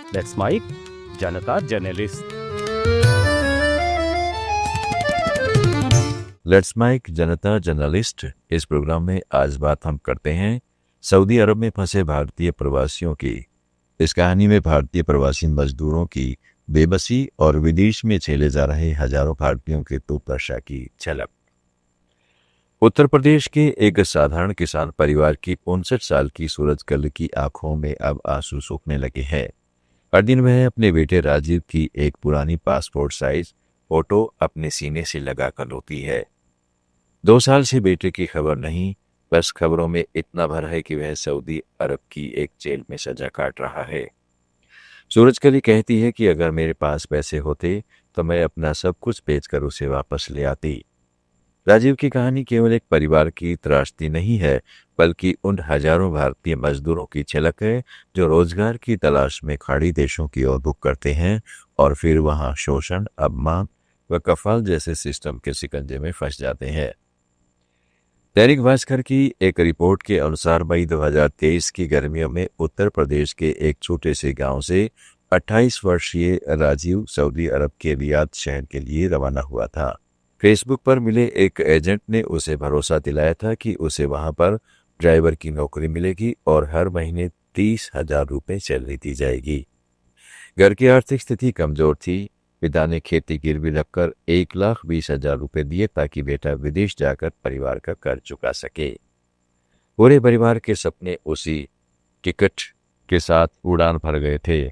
Let's mic Janata journalist. Let's mic Janata journalist. इस programme में आज बात हम करते हैं सऊदी अरब में फंसे भारतीय प्रवासियों की। इस कहानी में भारतीय प्रवासी मजदूरों की बेबसी और विदेश में झेले जा रहे हजारों भारतीयों के दुर्दशा की झलक। उत्तर प्रदेश के एक साधारण किसान परिवार की 59 साल की सूरजकल की आंखों में अब आंसू सूखने लगे हैं। हर दिन वह अपने बेटे राजीव की एक पुरानी पासपोर्ट साइज फोटो अपने सीने से लगा कर रोती है। 2 साल से बेटे की खबर नहीं, बस खबरों में इतना भर है कि वह सऊदी अरब की एक जेल में सजा काट रहा है। सूरजकली कहती है कि अगर मेरे पास पैसे होते तो मैं अपना सब कुछ बेचकर उसे वापस ले आती। राजीव की कहानी केवल एक परिवार की त्रासदी नहीं है, बल्कि उन हजारों भारतीय मजदूरों की झलक है जो रोजगार की तलाश में खाड़ी देशों की ओर रुख करते हैं और फिर वहां शोषण, अपमान व कफाल जैसे सिस्टम के शिकंजे में फंस जाते हैं। दैनिक भास्कर की एक रिपोर्ट के अनुसार मई 2023 की गर्मियों में उत्तर प्रदेश के एक छोटे से गांव से 28 वर्षीय राजीव सऊदी अरब के रियाद शहर के लिए रवाना हुआ था। फेसबुक पर मिले एक एजेंट ने उसे भरोसा दिलाया था कि उसे वहां पर ड्राइवर की नौकरी मिलेगी और हर महीने 30,000 रुपये सैलरी दी जाएगी। घर की आर्थिक स्थिति कमजोर थी। पिता ने खेती गिरवी रखकर 1,20,000 रुपये दिए ताकि बेटा विदेश जाकर परिवार का कर्ज चुका सके। पूरे परिवार के सपने उसी टिकट के साथ उड़ान भर गए थे,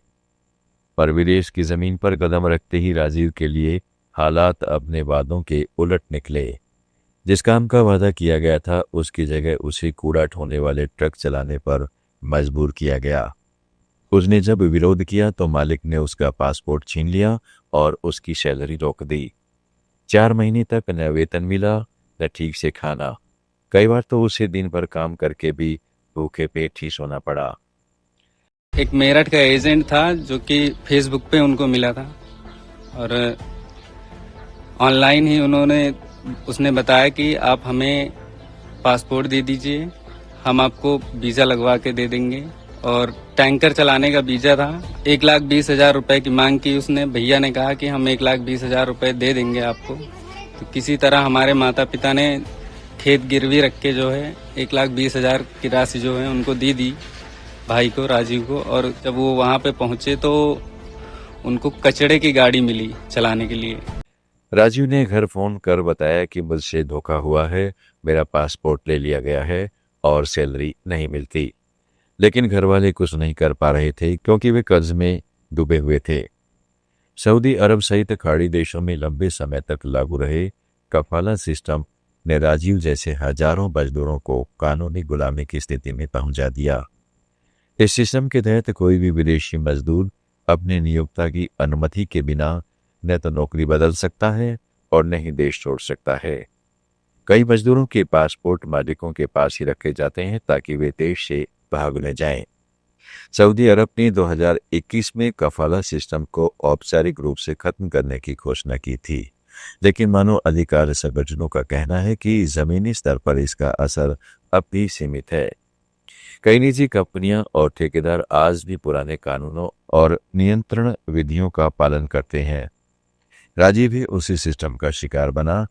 पर विदेश की जमीन पर कदम रखते ही राजीव के लिए हालात अपने वादों के उलट निकले। जिस काम का वादा किया गया था उसकी जगह उसे कूड़ा ढोने वाले ट्रक चलाने पर मजबूर किया गया। उसने जब विरोध किया तो मालिक ने उसका पासपोर्ट छीन लिया और उसकी सैलरी रोक दी। 4 महीने तक न वेतन मिला, न ठीक से खाना। कई बार तो उसे दिन भर काम करके भी भूखे पेट ही सोना पड़ा। एक मेरठ का एजेंट था जो कि फेसबुक पे उनको मिला था और ऑनलाइन ही उसने बताया कि आप हमें पासपोर्ट दे दीजिए, हम आपको वीज़ा लगवा के दे देंगे। और टैंकर चलाने का वीज़ा था। 1,20,000 रुपए की मांग की उसने। भैया ने कहा कि हम 1,20,000 रुपए दे देंगे आपको। तो किसी तरह हमारे माता पिता ने खेत गिरवी रख के जो है 1,20,000 की राशि जो है उनको दे दी, भाई को, राजीव को। और जब वो वहाँ पे पहुँचे तो उनको कचड़े की गाड़ी मिली चलाने के लिए। राजीव ने घर फोन कर बताया कि मुझसे धोखा हुआ है, मेरा पासपोर्ट ले लिया गया है और सैलरी नहीं मिलती। लेकिन घर वाले कुछ नहीं कर पा रहे थे क्योंकि वे कर्ज में डूबे हुए थे। सऊदी अरब सहित खाड़ी देशों में लंबे समय तक लागू रहे कफाला सिस्टम ने राजीव जैसे हजारों मजदूरों को कानूनी गुलामी की स्थिति में पहुंचा दिया। इस सिस्टम के तहत कोई भी विदेशी मजदूर अपने नियोक्ता की अनुमति के बिना न तो नौकरी बदल सकता है और न ही देश छोड़ सकता है। कई मजदूरों के पासपोर्ट मालिकों के पास ही रखे जाते हैं ताकि वे देश से भाग न जाएं। सऊदी अरब ने 2021 में कफाला सिस्टम को औपचारिक रूप से खत्म करने की घोषणा की थी, लेकिन मानव अधिकार संगठनों का कहना है कि जमीनी स्तर पर इसका असर अब भी सीमित है। कई निजी कंपनियां और ठेकेदार आज भी पुराने कानूनों और नियंत्रण विधियों का पालन करते हैं। राजीव भी उसी सिस्टम का शिकार बना।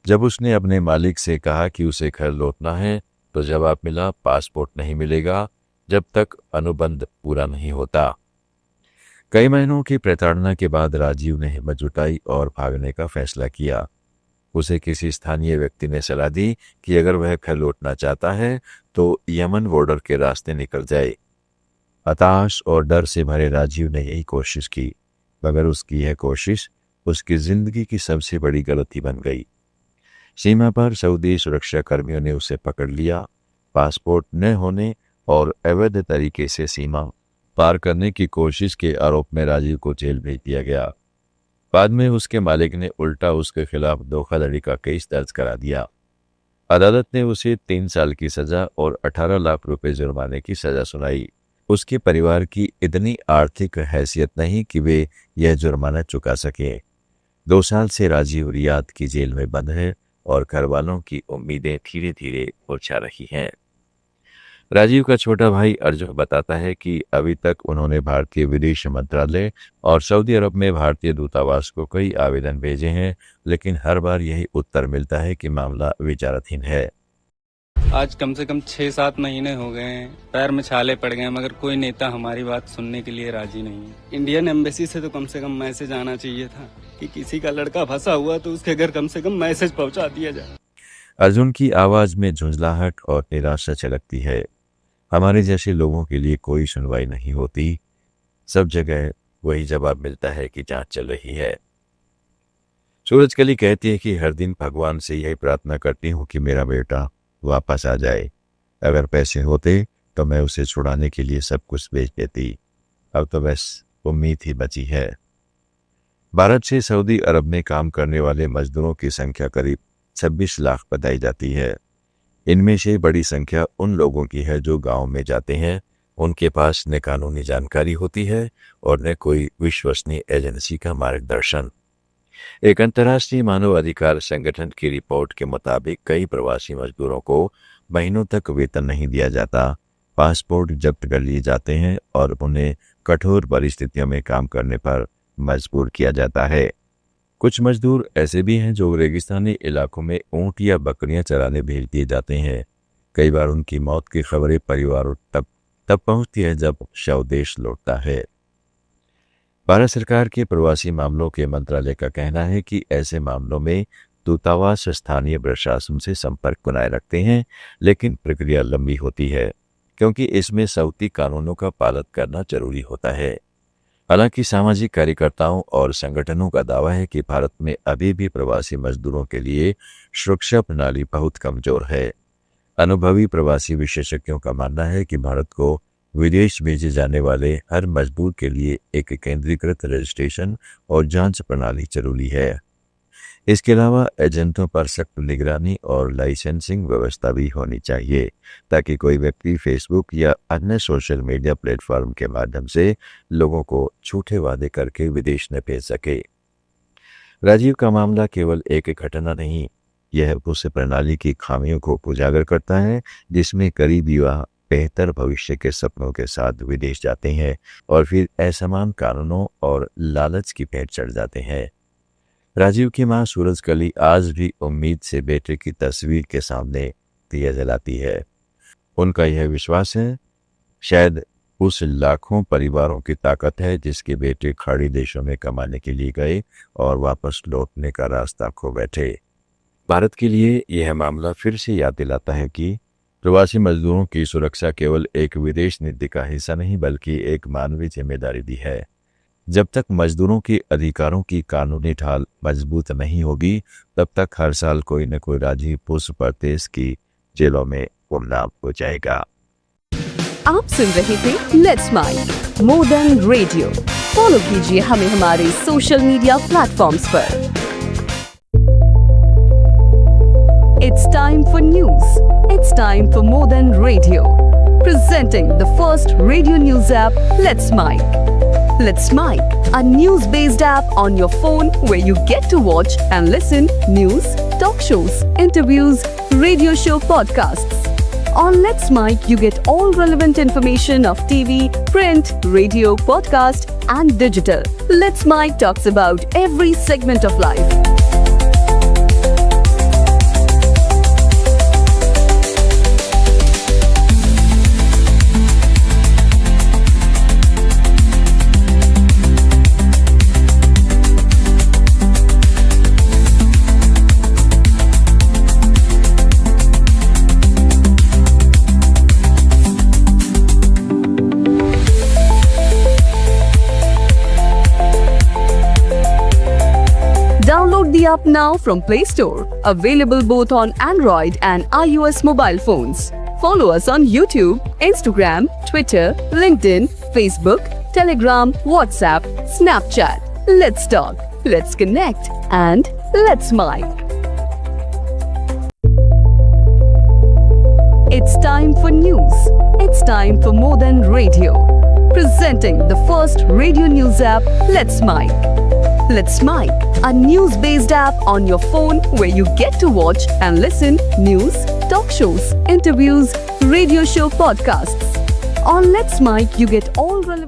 जब उसने अपने मालिक से कहा कि उसे घर लौटना है तो जवाब मिला, पासपोर्ट नहीं मिलेगा जब तक अनुबंध पूरा नहीं होता। कई महीनों की प्रताड़ना के बाद राजीव ने हिम्मत जुटाई और भागने का फैसला किया। उसे किसी स्थानीय व्यक्ति ने सलाह दी कि अगर वह घर लौटना चाहता है तो यमन बॉर्डर के रास्ते निकल जाए। हताश और डर से भरे राजीव ने यही कोशिश की, मगर उसकी यह कोशिश उसकी जिंदगी की सबसे बड़ी गलती बन गई। सीमा पर सऊदी सुरक्षा कर्मियों ने उसे पकड़ लिया। पासपोर्ट न होने और अवैध तरीके से सीमा पार करने की कोशिश के आरोप में राजीव को जेल भेज दिया गया। बाद में उसके मालिक ने उल्टा उसके खिलाफ धोखाधड़ी का केस दर्ज करा दिया। अदालत ने उसे 3 साल की सजा और 18 लाख रुपए जुर्माने की सजा सुनाई। उसके परिवार की इतनी आर्थिक हैसियत नहीं कि वे यह जुर्माना चुका सके। 2 साल से राजीव रियाद की जेल में बंद है और घर वालों की उम्मीदें धीरे धीरे मुरझा रही हैं। राजीव का छोटा भाई अर्जुन बताता है कि अभी तक उन्होंने भारतीय विदेश मंत्रालय और सऊदी अरब में भारतीय दूतावास को कई आवेदन भेजे हैं, लेकिन हर बार यही उत्तर मिलता है कि मामला विचाराधीन है। आज कम से कम 6-7 महीने हो गए हैं, पैर में छाले पड़ गए हैं, मगर कोई नेता हमारी बात सुनने के लिए राजी नहीं है। इंडियन एम्बेसी से तो कम से कम मैसेज आना चाहिए था कि किसी का लड़का फंसा हुआ तो उसके घर कम से कम मैसेज पहुंचा दिया जाए। अर्जुन की आवाज में झुंझलाहट और निराशा झलकती है। हमारे जैसे लोगों के लिए कोई सुनवाई नहीं होती, सब जगह वही जवाब मिलता है कि जांच चल रही है। सूरजकली कहती है कि हर दिन भगवान से यही प्रार्थना करती हूँ कि मेरा बेटा वापस आ जाए। अगर पैसे होते तो मैं उसे छुड़ाने के लिए सब कुछ बेच देती। अब तो बस उम्मीद ही बची है। भारत से सऊदी अरब में काम करने वाले मजदूरों की संख्या करीब 26 लाख बताई जाती है। इनमें से बड़ी संख्या उन लोगों की है जो गांव में जाते हैं। उनके पास न कानूनी जानकारी होती है और न कोई विश्वसनीय एजेंसी का मार्गदर्शन। एक अंतर्राष्ट्रीय मानव अधिकार संगठन की रिपोर्ट के मुताबिक कई प्रवासी मजदूरों को महीनों तक वेतन नहीं दिया जाता, पासपोर्ट जब्त कर लिए जाते हैं और उन्हें कठोर परिस्थितियों में काम करने पर मजबूर किया जाता है। कुछ मजदूर ऐसे भी हैं जो रेगिस्तानी इलाकों में ऊंट या बकरियां चराने भेज दिए जाते हैं। कई बार उनकी मौत की खबरें परिवारों तब पहुंचती है जब शव देश लौटता है। भारत सरकार के प्रवासी मामलों के मंत्रालय का कहना है कि ऐसे मामलों में दूतावास स्थानीय प्रशासन से संपर्क बनाए रखते हैं, लेकिन प्रक्रिया लंबी होती है क्योंकि इसमें सऊदी कानूनों का पालन करना जरूरी होता है। हालांकि सामाजिक कार्यकर्ताओं और संगठनों का दावा है कि भारत में अभी भी प्रवासी मजदूरों के लिए सुरक्षा प्रणाली बहुत कमजोर है। अनुभवी प्रवासी विशेषज्ञों का मानना है कि भारत को विदेश भेजे जाने वाले हर मजदूर के लिए एक केंद्रीकृत रजिस्ट्रेशन और जांच प्रणाली जरूरी है। इसके अलावा एजेंटों पर सख्त निगरानी और लाइसेंसिंग व्यवस्था भी होनी चाहिए ताकि कोई व्यक्ति फेसबुक या अन्य सोशल मीडिया प्लेटफॉर्म के माध्यम से लोगों को झूठे वादे करके विदेश न भेज सके। राजीव का मामला केवल एक घटना नहीं, यह उस प्रणाली की खामियों को उजागर करता है जिसमें करीब युवा बेहतर भविष्य के सपनों के साथ विदेश जाते हैं और फिर असमान कानूनों और लालच की भेंट चढ़ जाते हैं। राजीव की मां सूरजकली आज भी उम्मीद से बेटे की तस्वीर के सामने दिया जलाती है। उनका यह विश्वास है शायद उस लाखों परिवारों की ताकत है जिसके बेटे खाड़ी देशों में कमाने के लिए गए और वापस लौटने का रास्ता खो बैठे। भारत के लिए यह मामला फिर से याद दिलाता है कि प्रवासी मजदूरों की सुरक्षा केवल एक विदेश नीति का हिस्सा नहीं बल्कि एक मानवीय जिम्मेदारी भी है। जब तक मजदूरों के अधिकारों की कानूनी ढाल मजबूत नहीं होगी तब तक हर साल कोई न कोई राजीव पुष्प परदेश की जेलों में गुमनाम हो जाएगा। आप सुन रहे थे let's make more than radio. Follow कीजिए हमें हमारे सोशल मीडिया प्लेटफॉर्म्स पर। It's time for news. It's time for more than radio. Presenting the first radio news app, Let's Mic. Let's Mic, a news-based app on your phone where you get to watch and listen news, talk shows, interviews, radio show podcasts. On Let's Mic, you get all relevant information of TV, print, radio, podcast, and digital. Let's Mic talks about every segment of life. Download the app now from Play Store. Available both on Android and iOS mobile phones. Follow us on YouTube, Instagram, Twitter, LinkedIn, Facebook, Telegram, WhatsApp, Snapchat. Let's talk, let's connect, and let's mic. It's time for news. It's time for more than radio. Presenting the first radio news app, Let's Mic. Let's Mic, a news-based app on your phone where you get to watch and listen news, talk shows, interviews, radio show podcasts. On Let's Mic, you get all relevant